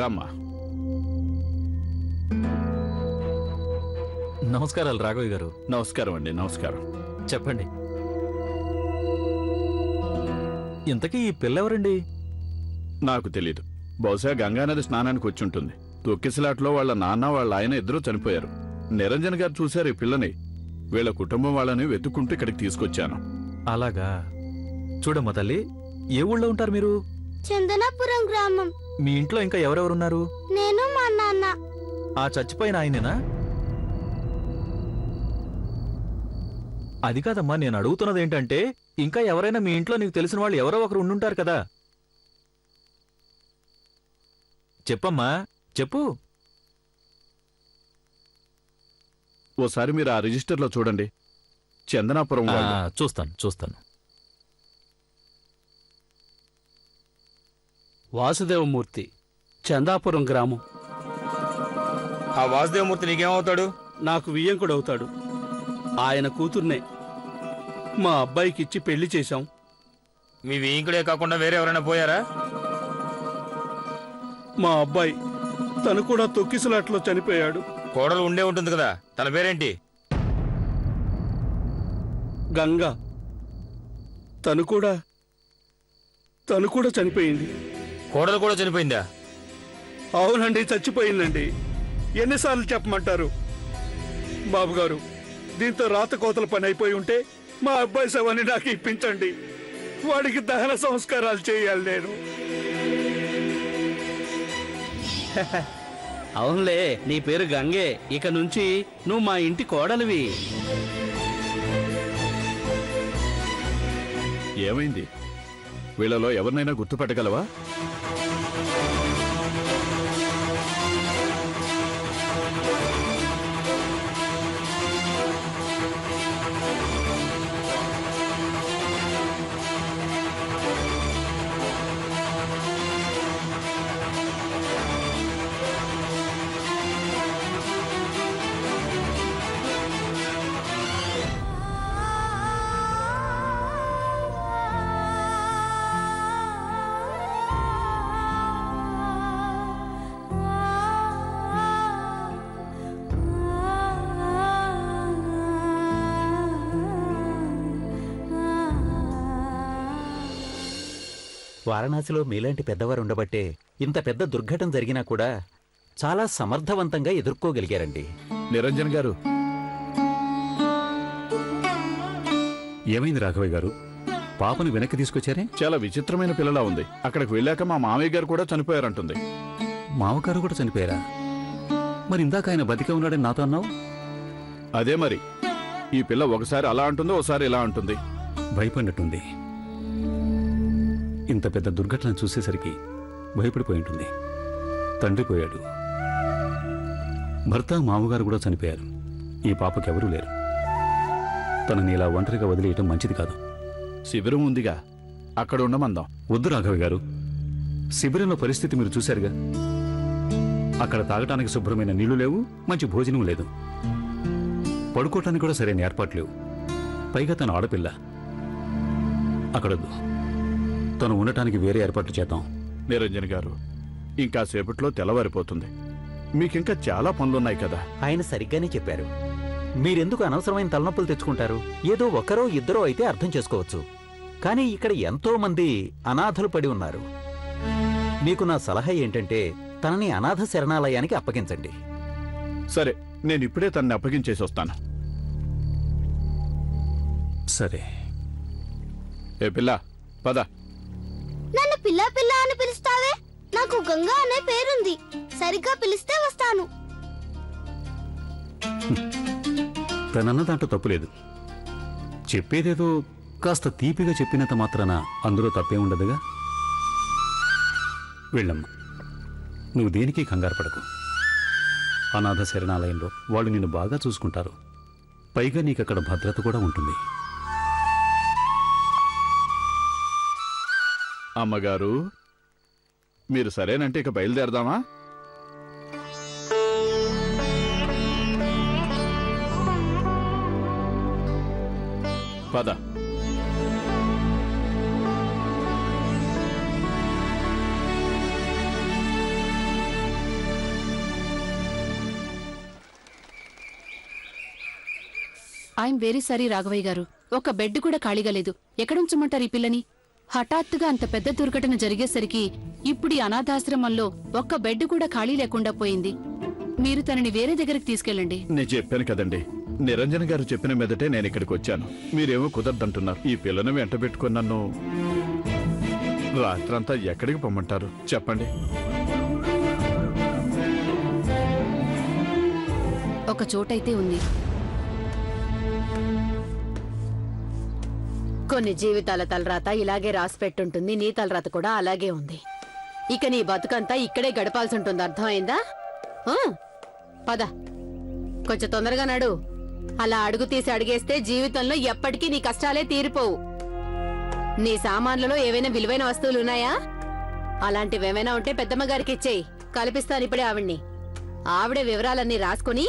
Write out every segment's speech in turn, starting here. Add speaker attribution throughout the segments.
Speaker 1: రామ్మా.
Speaker 2: నమస్కారాలు రాఘవయ్య గారు.
Speaker 1: నమస్కారం అండి. నమస్కారం.
Speaker 2: చెప్పండి, ఇంతకీ ఈ పిల్లెవరండి?
Speaker 1: నాకు తెలీదు. బహుశా గంగానది స్నానానికి వచ్చుంటుంది. తొక్కిసలాట్లో వాళ్ళ నాన్న వాళ్ళ ఆయన ఇద్దరూ చనిపోయారు. నిరంజన్ గారు చూశారు ఈ పిల్లని. వీళ్ళ కుటుంబం వాళ్ళని వెతుక్కుంటూ ఇక్కడికి తీసుకొచ్చాను.
Speaker 2: అలాగా. చూడమ్మా తల్లి, ఏ ఊళ్ళో ఉంటారు మీరు?
Speaker 3: చందనాపురం గ్రామం.
Speaker 2: మీ ఇంట్లో ఇంకా ఎవరెవరున్నారు?
Speaker 3: నేను, మా నాన్న.
Speaker 2: ఆ చచ్చిపోయిన ఆయనేనా? అది కాదమ్మా, నేను అడుగుతున్నది ఏంటంటే, ఇంకా ఎవరైనా మీ ఇంట్లో నీకు తెలిసిన వాళ్ళు ఎవరో ఒకరు ఉండుంటారు కదా. చెప్పమ్మా, చెప్పు.
Speaker 1: ఓసారి మీరు ఆ రిజిస్టర్లో చూడండి. చందనాపురం వాళ్ళు.
Speaker 2: చూస్తాను.
Speaker 4: వాసుదేవమూర్తి, చందాపురం గ్రామం.
Speaker 5: ఆ వాసుదేవమూర్తి నీకేమవుతాడు?
Speaker 4: నాకు వియ్యంకుడవుతాడు. ఆయన కూతుర్నే మా అబ్బాయికి ఇచ్చి పెళ్లి చేశాం.
Speaker 5: మీ వీంకుడే కాకుండా వేరే ఎవరైనా పోయారా?
Speaker 4: మా అబ్బాయి తను కూడా తొక్కిసలాట్లో చనిపోయాడు.
Speaker 5: కోడలు ఉండే ఉంటుంది కదా, తన పేరేంటి?
Speaker 4: గంగా. తను కూడా చనిపోయింది.
Speaker 5: కోడలు కూడా చనిపోయిందా?
Speaker 4: అవునండి, చచ్చిపోయిందండి. ఎన్నిసార్లు చెప్పమంటారు బాబుగారు? దీంతో రాత కోతల పని అయిపోయి ఉంటే మా అబ్బాయి శవాన్ని నాకు ఇప్పించండి. వాడికి దహన సంస్కారాలు చేయాలి నేను. అవునులే, నీ పేరు గంగే. ఇక నుంచి నువ్వు మా ఇంటి కోడలివి.
Speaker 1: ఏమైంది? వీళ్ళలో ఎవరినైనా గుర్తుపట్టగలవా?
Speaker 6: వారణాసిలో మీలాంటి పెద్దవారు ఉండబట్టే ఇంత పెద్ద దుర్ఘటన జరిగినా కూడా చాలా సమర్థవంతంగా ఎదుర్కోగలిగారండి.
Speaker 1: నిరంజన్ గారు.
Speaker 7: ఏమైంది రాఘవయ్య గారు? పాపను వెనక్కి తీసుకొచ్చారే?
Speaker 1: చాలా విచిత్రమైన పిల్లలా ఉంది. అక్కడికి వెళ్ళాక మా మామయ్య గారు కూడా చనిపోయారంటుంది.
Speaker 7: మామగారు కూడా చనిపోయారా? మరి ఇందాక ఆయన బతికే ఉన్నాడని నాతో అన్నావు?
Speaker 1: అదే మరి. ఈ పిల్ల ఒకసారి అలా అంటుంది, ఒకసారి ఇలా అంటుంది.
Speaker 7: భయపడినట్టుంది. ఇంత పెద్ద దుర్ఘటన చూసేసరికి భయపడిపోయి ఉంటుంది. తండ్రి పోయాడు, భర్త మామగారు కూడా చనిపోయారు. ఈ పాపకెవరూ లేరు. తనని ఇలా ఒంటరిగా వదిలేయటం మంచిది కాదు.
Speaker 1: శిబిరం ఉందిగా, అక్కడ ఉండమందాం.
Speaker 7: వద్దు రాఘవయ్య గారు. శిబిరంలో పరిస్థితి మీరు చూశారుగా. అక్కడ తాగటానికి శుభ్రమైన నీళ్లు లేవు, మంచి భోజనం లేదు, పడుకోవటానికి కూడా సరైన ఏర్పాట్లు లేవు. పైగా తన ఆడపిల్ల. అక్కడొద్దు, తను ఉండటానికి వేరే ఏర్పాట్లు చేద్దాం.
Speaker 1: నిరంజన్ గారు, ఇంకా సేపట్లో తెల్లవారిపోతుంది. మీకింకా చాలా పనులున్నాయి కదా.
Speaker 6: ఆయన సరిగ్గానే చెప్పారు. మీరెందుకు అనవసరమైన తలనొప్పులు తెచ్చుకుంటారు? ఏదో ఒకరో ఇద్దరో అయితే అర్థం చేసుకోవచ్చు. కానీ ఇక్కడ ఎంతో మంది అనాథలు పడి ఉన్నారు. మీకు నా సలహా ఏంటంటే తనని అనాథ శరణాలయానికి అప్పగించండి.
Speaker 1: సరే, నేను ఇప్పుడే తనని అప్పగించేసి వస్తాను.
Speaker 7: సరే.
Speaker 1: ఏ పిల్ల, పద.
Speaker 3: నన్ను పిల్ల పిల్ల అని పిలుస్తావే? నాకు గంగా అనే పేరుంది. సరిగ్గా పిలిస్తే వస్తాను.
Speaker 7: తనన్న దాంట్లో తప్పులేదు. చెప్పేదేదో కాస్త తీపిగా చెప్పినంత మాత్రాన అందులో తప్పే ఉండదుగా. వెళ్ళమ్మా, నువ్వు దేనికి కంగారు పడకు. అనాథ శరణాలయంలో వాళ్ళు నిన్ను బాగా చూసుకుంటారు. పైగా నీకక్కడ భద్రత కూడా ఉంటుంది.
Speaker 1: అమ్మగారు, మీరు సరేనంటే ఇక బయలుదేరదామా? పద.
Speaker 8: ఐఎమ్ వెరీ సారీ రాఘవయ్య గారు. ఒక బెడ్ కూడా ఖాళీగా లేదు. ఎక్కడుంచమంటారు ఈ పిల్లని? హఠాత్తుగా అంత పెద్ద దుర్ఘటన జరిగేసరికి ఇప్పుడు ఈ అనాథాశ్రమంలో ఒక్క బెడ్ కూడా ఖాళీ లేకుండా పోయింది. మీరు తనని వేరే దగ్గరికి తీసుకెళ్ళండి.
Speaker 1: నేను చెప్పాను కదండి, నిరంజన్ గారు చెప్పిన మీదటే నేను ఇక్కడికి వచ్చాను. మీరేమో కుదరదంటున్నారు. ఈ పిల్లను వెంట పెట్టుకుని నన్ను రాత్రంతా ఎక్కడికి పొమ్మంటారు చెప్పండి?
Speaker 8: ఒక చోటైతే ఉంది.
Speaker 9: కొన్ని జీవితాల తలరాత ఇలాగే రాసి పెట్టుంటుంది. నీ తలరాత కూడా అలాగే ఉంది. ఇక నీ బతుకంతా ఇక్కడే గడపాల్సి ఉంటుంది. అర్థమైందా? పద, కొంచెం తొందరగా నడు. అలా అడుగు తీసి అడిగేస్తే జీవితంలో ఎప్పటికీ నీ కష్టాలే తీరిపోవు. నీ సామాన్లలో ఏవైనా విలువైన వస్తువులున్నాయా? అలాంటివేమైనా ఉంటే పెద్దమ్మ గారికి ఇచ్చేయి. కల్పిస్తాను ఇప్పుడే ఆవిడ్ని. ఆవిడే వివరాలన్నీ రాసుకుని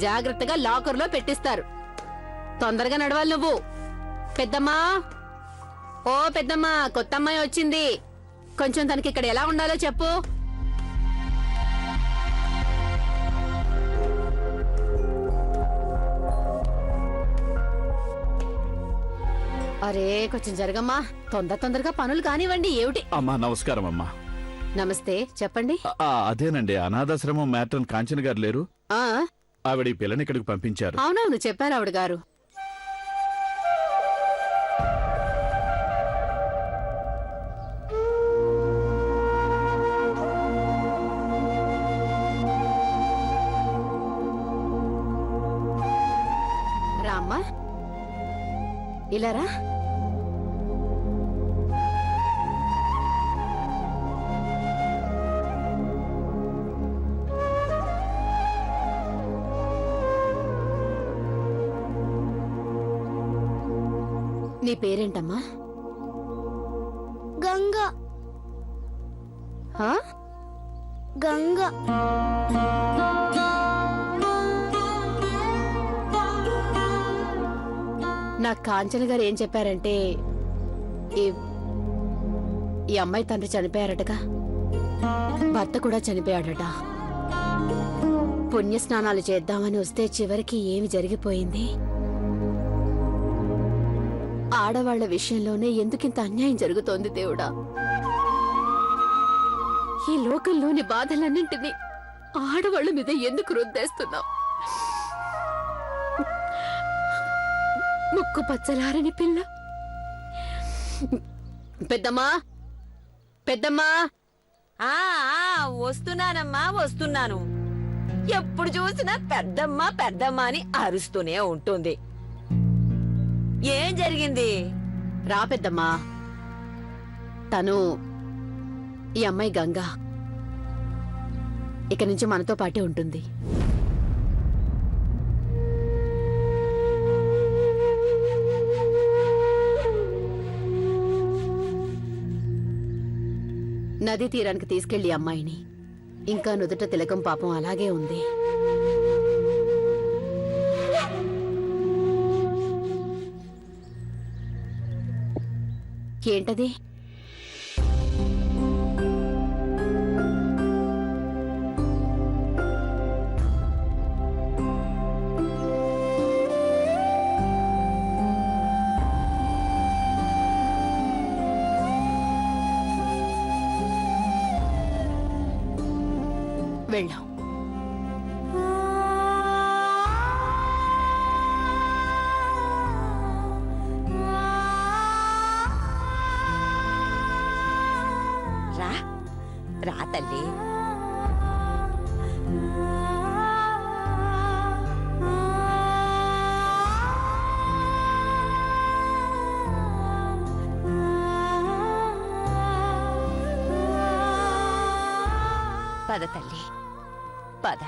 Speaker 9: జాగ్రత్తగా లాకర్లో పెట్టిస్తారు. తొందరగా నడవాలి నువ్వు. పెద్దమ్మా, ఓ పెద్దమ్మా, కొత్త అమ్మాయి వచ్చింది. కొంచెం తనకి ఇక్కడ ఎలా ఉండాలో చెప్పు. అరే కొంచెం జరగమ్మా. తొందరగా పనులు కానివ్వండి. ఏమిటి?
Speaker 1: అమ్మా నమస్కారం అమ్మా.
Speaker 9: నమస్తే, చెప్పండి.
Speaker 1: అదేనండి, అనాథాశ్రమం మ్యాట్రన్ కాంచన గారు లేరు?
Speaker 9: ఆ
Speaker 1: ఆవిడ ఈ పిల్లని ఇక్కడికి పంపించారు.
Speaker 9: అవునవును, చెప్పారు ఆవిడ గారు. రామ్మా, ఇలా రా. నీ పేరేంటమ్మా?
Speaker 3: గంగా.
Speaker 9: హా?
Speaker 3: గంగా.
Speaker 9: నాకు కాంచన గారు ఏం చెప్పారంటే ఈ అమ్మాయి తండ్రి చనిపోయారటగా, భర్త కూడా చనిపోయాడట. పుణ్యస్నానాలు చేద్దామని వస్తే చివరికి ఏమి జరిగిపోయింది. ఆడవాళ్ల విషయంలోనే ఎందుకింత అన్యాయం జరుగుతోంది దేవుడా? ఈ లోకంలోని బాధలన్నింటినీ ఆడవాళ్ల మీద ఎందుకు రుద్దేస్తున్నావు? ముక్కు పచ్చలారని పిల్ల. పెద్దమ్మా, పెద్దమ్మా.
Speaker 10: వస్తున్నానమ్మా, వస్తున్నాను. ఎప్పుడు చూసినా పెద్దమ్మా పెద్దమ్మా అని అరుస్తూనే ఉంటుంది. ఏం జరిగింది?
Speaker 9: రా పెద్దమ్మా. తను ఈ అమ్మాయి గంగా. ఇక నుంచి మనతో పాటే ఉంటుంది. నదీ తీరానికి తీసుకెళ్లి అమ్మాయిని. ఇంకా నుదుట తిలకం పాపం అలాగే ఉంది. ఏంటది? వెళ్ళాం.
Speaker 10: రా రా తల్లి. పద తల్లి, పద.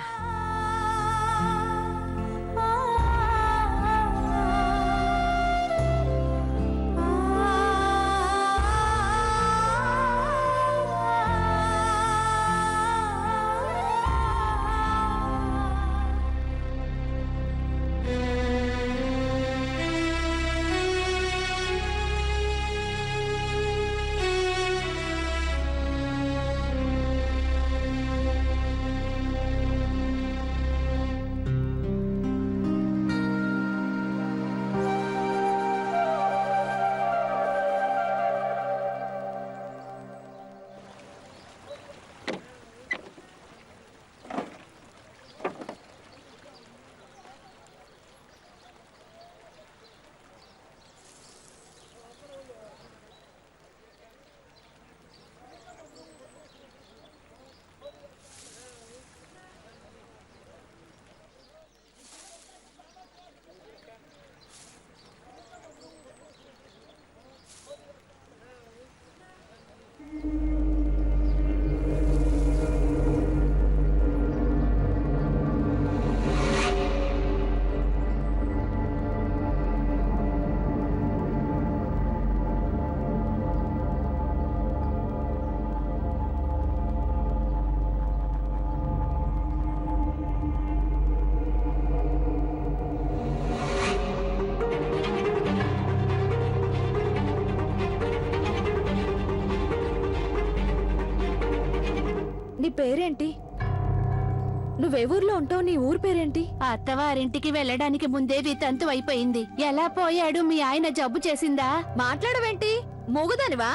Speaker 11: నువ్వే ఊర్లో ఉంటావు? నీ ఊరు పేరేంటి?
Speaker 8: అత్తవారింటికి వెళ్ళడానికి ముందే వితంతు అయిపోయింది. ఎలా పోయాడు? మీ ఆయన జబ్బు చేసిందా?
Speaker 11: మాట్లాడవేంటి? మూగుదానివా?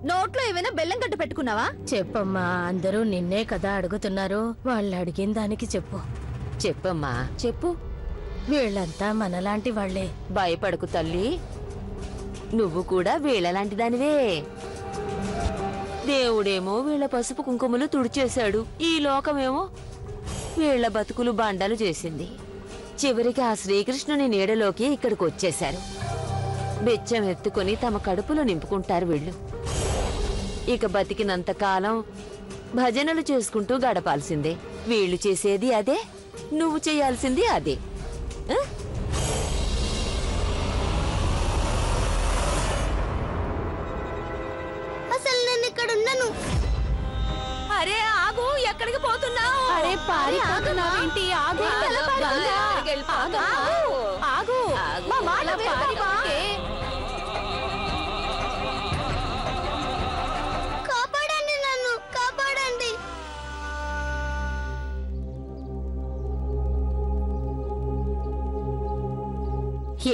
Speaker 11: నోట్లో ఏమైనా బెల్లం గట్టు పెట్టుకున్నావా?
Speaker 12: చెప్పమ్మా, అందరూ నిన్నే కదా అడుగుతున్నారు. వాళ్ళు అడిగిన దానికి చెప్పు.
Speaker 10: చెప్పమ్మా చెప్పు.
Speaker 12: వీళ్ళంతా మనలాంటి వాళ్లే.
Speaker 10: భయపడకు తల్లి, నువ్వు కూడా వీళ్ళలాంటి దానివే. దేవుడేమో వీళ్ళ పసుపు కుంకుమలు తుడిచేశాడు, ఈ లోకమేమో వీళ్ళ బతుకులు బండలు చేసింది. చివరికి ఆ శ్రీకృష్ణుని నీడలోకి ఇక్కడికి వచ్చేశారు. బెచ్చం ఎత్తుకొని తమ కడుపులో నింపుకుంటారు వీళ్ళు. ఇక బతికినంత కాలం భజనలు చేసుకుంటూ గడపాల్సిందే. వీళ్ళు చేసేది అదే, నువ్వు చేయాల్సింది అదే.
Speaker 3: అసలు నేను ఇక్కడ ఉన్నాను.
Speaker 11: అరే ఆగు, ఎక్కడికి పోతున్నావు?
Speaker 8: అరే పారిపోతున్నావేంటి? ఆగు.
Speaker 11: ఆగు, మా మాట వినవా?
Speaker 3: కాపాడండి, నన్ను కాపాడండి.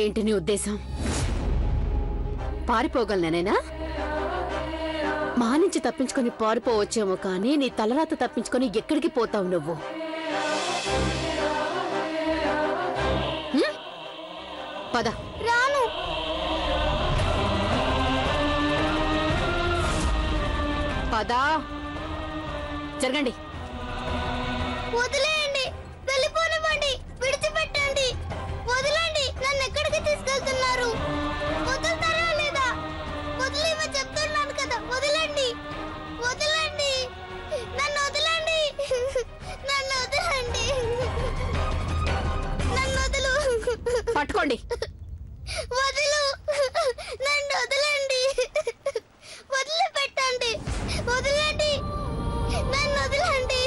Speaker 9: ఏంటి నీ ఉద్దేశం? పారిపోగలనేనా? మా నుంచి తప్పించుకొని పారిపోవచ్చేమో కానీ నీ తలరాత తప్పించుకొని ఎక్కడికి పోతావు నువ్వు? పద.
Speaker 3: రాను.
Speaker 9: పద. జరగండి.
Speaker 3: వదిలేయండి, వెళ్ళిపోనివ్వండి, విడిచిపెట్టండి. వదలండి, నన్ను ఎక్కడికి తీసుకెళ్తున్నారు? వదులుతారా లేదా? వదిలేమో చెప్తున్నాను కదా, వదలండి, వదలండి, నన్ను వదలండి, నన్ను వదలండి, నన్ను వదులు.
Speaker 9: పట్టుకోండి.
Speaker 3: వదులు, నన్ను వదలండి, వదిలిపెట్టండి, వదలండి, నన్ను వదలండి,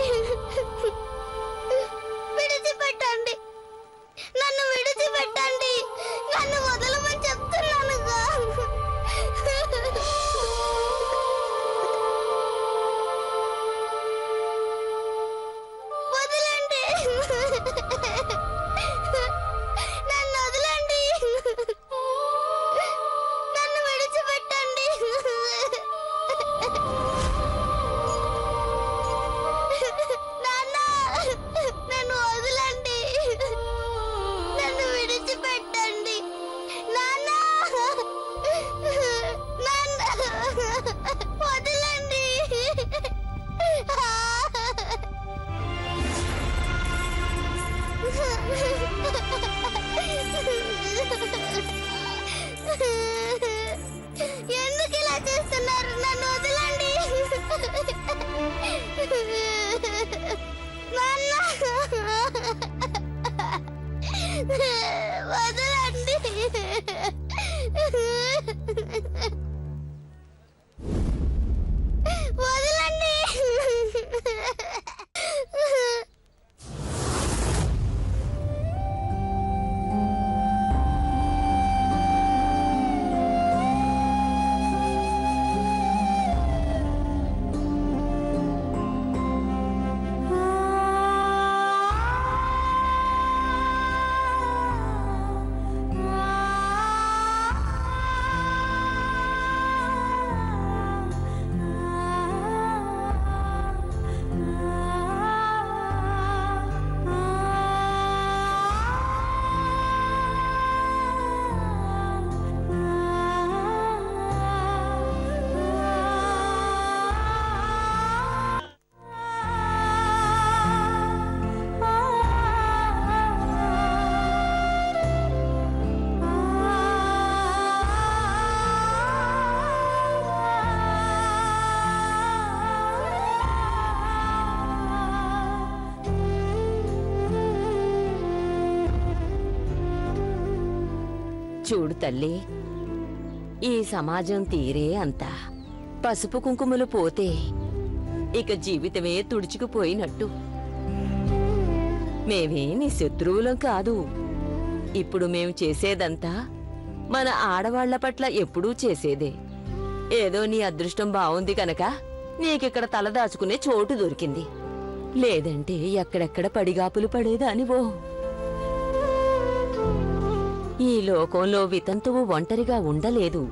Speaker 3: విడిచిపెట్టండి, నన్ను విడిచిపెట్టండి, నన్ను వదలమని చెప్తున్నానుగా. వదలండి, నన్ను వదలండి, నన్ను విడిచిపెట్టండి, నాన్న, నన్ను వదలండి, నన్ను విడిచిపెట్టండి, నాన్న, నాన్న, వదలండి. ఎందుకు ఇలా చేస్తున్నారు? నన్ను వదలండి, నాన్న, వదలండి. వదలండి.
Speaker 10: చూడు తల్లి, ఈ సమాజం తీరే అంతా. పసుపు కుంకుమలు పోతే ఇక జీవితమే తుడుచుకుపోయినట్టు. మేమే నీ శత్రువులం కాదు. ఇప్పుడు మేము చేసేదంతా మన ఆడవాళ్ల పట్ల ఎప్పుడూ చేసేదే. ఏదో నీ అదృష్టం బావుంది కనుక నీకిక్కడ తలదాచుకునే చోటు దొరికింది. లేదంటే ఎక్కడెక్కడ పడిగాపులు పడేదానివో. ఈ లోకంలో వితంతువు ఒంటరిగా ఉండలేదు.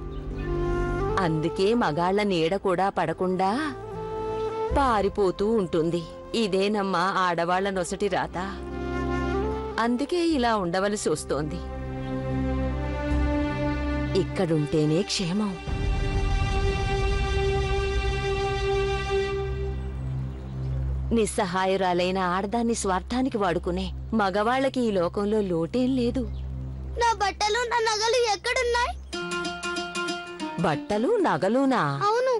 Speaker 10: అందుకే మగాళ్ల నీడ కూడా పడకుండా పారిపోతూ ఉంటుంది. ఇదేనమ్మా ఆడవాళ్ల నొసటి రాత. అందుకే ఇలా ఉండవలసి వస్తోంది. ఇక్కడుంటేనే క్షేమం. నిస్సహాయురాలైన ఆడదాన్ని స్వార్థానికి వాడుకునే మగవాళ్ళకి ఈ లోకంలో లోటేం లేదు.
Speaker 3: నా బట్టలు నా నగలు ఎక్కడున్నాయి?
Speaker 10: బట్టలు నగలునా?
Speaker 3: అవును,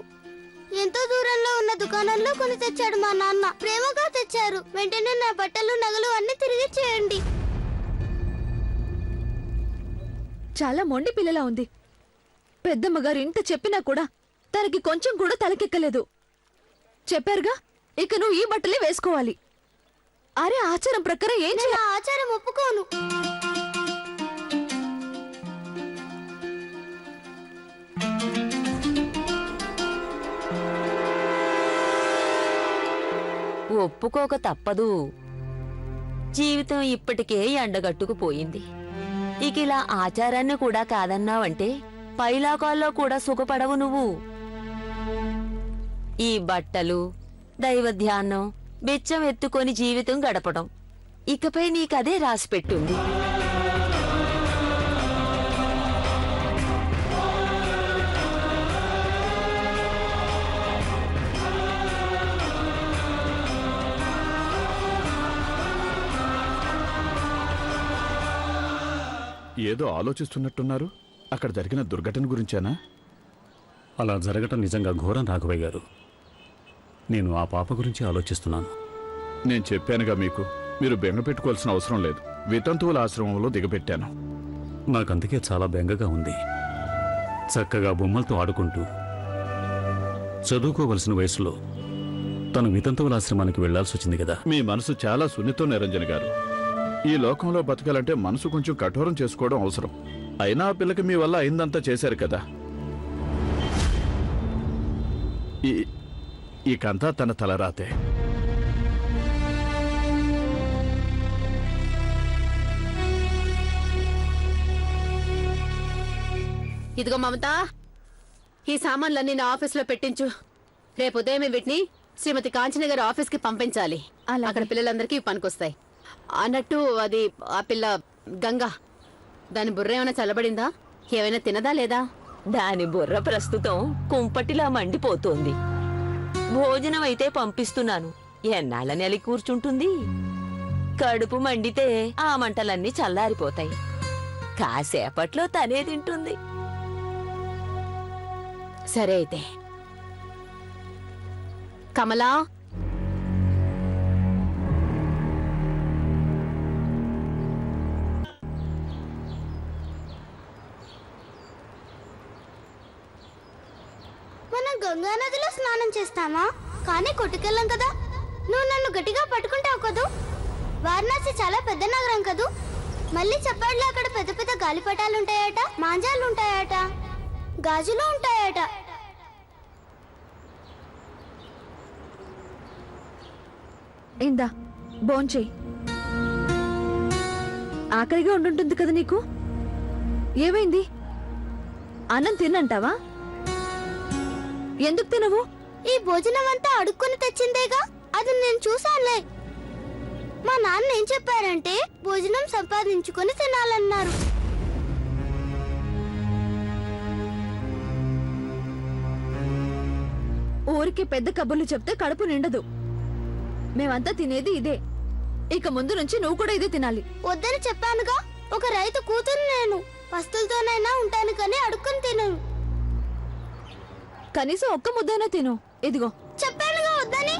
Speaker 3: ఎంతో దూరంలో ఉన్న దుకాణంలో కొని తెచ్చాడు మా నాన్న. ప్రేమగా తెచ్చారు. వెంటనే నా బట్టలు నగలు అన్ని తిరిగి చేయండి.
Speaker 11: చాలా మొండి పిల్లలా ఉంది. పెద్దమ్మగారు ఇంత చెప్పినా కూడా తనకి కొంచెం కూడా తలకెక్కలేదు. చెప్పారుగా, ఇక నువ్వు ఈ బట్టలే వేసుకోవాలి. అరే, ఆచారం ప్రకారం ఏం
Speaker 3: నేను ఆ ఆచారం ఒప్పుకోను.
Speaker 10: ఒప్పుకోక తప్పదు. జీవితం ఇప్పటికే ఎండగట్టుకుపోయింది. ఇక ఇలా ఆచారాన్ని కూడా కాదన్నావంటే పైలాకాల్లో కూడా సుఖపడవు నువ్వు. ఈ బట్టలు, దైవధ్యానం, బిచ్చం ఎత్తుకొని జీవితం గడపడం ఇకపై నీకదే రాసిపెట్టుంది.
Speaker 1: ఏదో ఆలోచిస్తున్నట్టున్నారు. అక్కడ జరిగిన దుర్ఘటన గురించేనా?
Speaker 7: అలా జరగటం నిజంగా ఘోరం రాఘవయ్య గారు. నేను ఆ పాప గురించి ఆలోచిస్తున్నాను.
Speaker 1: నేను చెప్పానుగా మీకు, మీరు బెంగ పెట్టుకోవాల్సిన అవసరం లేదు. వితంతువుల ఆశ్రమంలో దిగబెట్టాను.
Speaker 7: నాకందుకే చాలా బెంగగా ఉంది. చక్కగా బొమ్మలతో ఆడుకుంటూ చదువుకోవలసిన వయసులో తను వితంతువుల ఆశ్రమానికి వెళ్లాల్సి వచ్చింది కదా.
Speaker 1: మీ మనసు చాలా సున్నితం నిరంజన్ గారు. ఈ లోకంలో బతకాలంటే మనసు కొంచెం కఠోరం చేసుకోవడం అవసరం. అయినా ఆ పిల్లకి మీ వల్ల అయిందంతా చేశారు కదా. ఈ కంతా తన తలరాతే.
Speaker 9: ఇదిగో మమత, ఈ సామాన్లన్నీ నా ఆఫీస్లో పెట్టించు. రేపు ఉదయం వీటిని శ్రీమతి కాంచన గారి ఆఫీస్కి పంపించాలి. అక్కడ పిల్లలందరికీ పనికొస్తాయి. అన్నట్టు అది ఆ పిల్ల గంగ, దాని బుర్ర ఏమైనా చల్లబడిందా? ఏమైనా తినదా లేదా?
Speaker 10: దాని బుర్ర ప్రస్తుతం కుంపటిలా మండిపోతోంది. భోజనం అయితే పంపిస్తున్నాను. ఎన్నాళ్ళ నెలి కూర్చుంటుంది? కడుపు మండితే ఆ మంటలన్నీ చల్లారిపోతాయి. కాసేపట్లో తనే తింటుంది.
Speaker 9: సరే అయితే. కమలా,
Speaker 3: మనం గంగా నదిలో స్నానం చేస్తామా? కానీ కొట్టుకెళ్ళాం కదా. నువ్వు నన్ను గట్టిగా పట్టుకుంటావు కదూ. వారణాసి చాలా పెద్ద నగరం కదూ. మళ్ళీ చెప్పాడులే, అక్కడ పెద్ద పెద్ద గాలిపటాలు ఉంటాయట, మాంజాలు ఉంటాయట, గాజులు ఉంటాయట.
Speaker 11: ఇందా భోంచేయి. ఆకలిగా ఉండుంటుంది కదా నీకు. ఏమైంది? అన్నం తినంటావా? ఎందుకు తినవు?
Speaker 3: ఈ భోజనం అంతా అడుక్కుని తెచ్చిందేగా, అది నేను చూసానులే. మా నాన్న ఏం చెప్పారంటే భోజనం సంపాదించుకొని తినాలన్నారు.
Speaker 11: ఊరికి పెద్ద కబుర్లు చెప్తే కడుపు నిండదు. మేమంతా తినేది ఇదే. ఇక ముందు నుంచి నువ్వు కూడా ఇదే తినాలి.
Speaker 3: వద్దని చెప్పానుగా. ఒక రైతు కూతురు నేను. పస్తులతోనైనా ఉంటాను కానీ అడుక్కుని తినను.
Speaker 11: కనీసం ఒక్క ముద్దైనా తిను. ఇదిగో
Speaker 3: చెప్పానుగా వద్దని.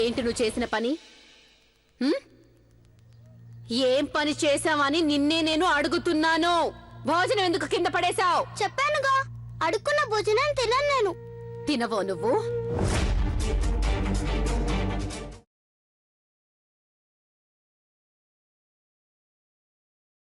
Speaker 9: ఏంటి నువ్వు చేసిన పని? హ్మ్? ఏం పని చేశావని నిన్నే నేను అడుగుతున్నాను. భోజనం ఎందుకు కింద పడేశావు?
Speaker 3: చెప్పానుగా, అడుక్కున్న భోజనం తినను నేను.
Speaker 9: తినవో నువ్వు?